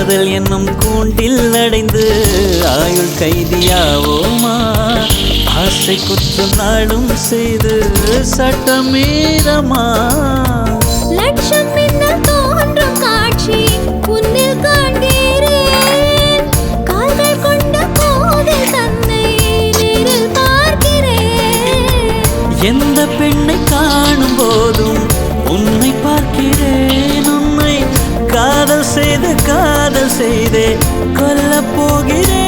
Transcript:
காதல் என்னும் கூண்டில் அடைந்து ஆயுள் கைதியாவோமா? ஆசை குற்றம் நாடும் செய்து சட்டமீறமா? லட்சம் மின்னல் தோன்றும் காட்சி உன்னில் காண்கிறேன். கால்கள் கொண்ட கோவில் தன்னை நேரில் பார்க்கிறேன். எந்த பெண்ணை காணும் போதும் உன்னை பார்க்கிறேன். உன்னை காதல் செய்து கொல்லப் போகிறேன்.